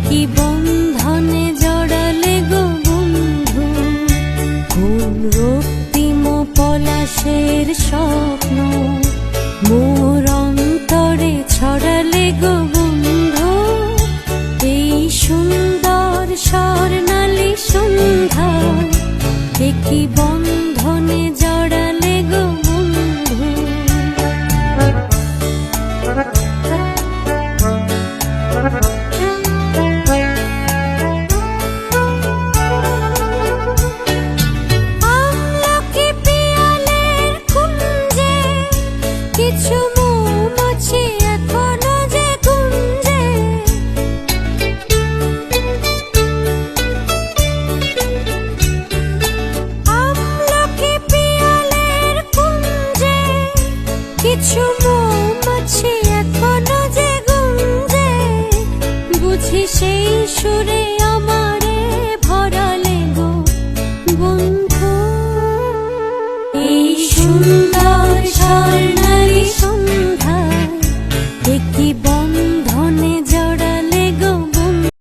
কি বন্ধনে জড়ালে গো বন্ধু, কোন রক্তিম পলাশের স্বপ্ন মোর অন্তরে ছড়ালে গো বন্ধু। এই সুন্দর স্বর্ণালী সন্ধ্যায় কি বন্ধনে জড়ালে গো বন্ধু। আমলকি পিয়ালের কুঞ্জে কিছু মৌমাছি এখনো যে গুঞ্জে, আমলকি পিয়ালের কুঞ্জে কিছু মৌমাছি এখনো যে গুঞ্জে। বুঝি সেই সুরে আমারে ভরালে গো বন্ধু। এই সুন্দর স্বর্ণালী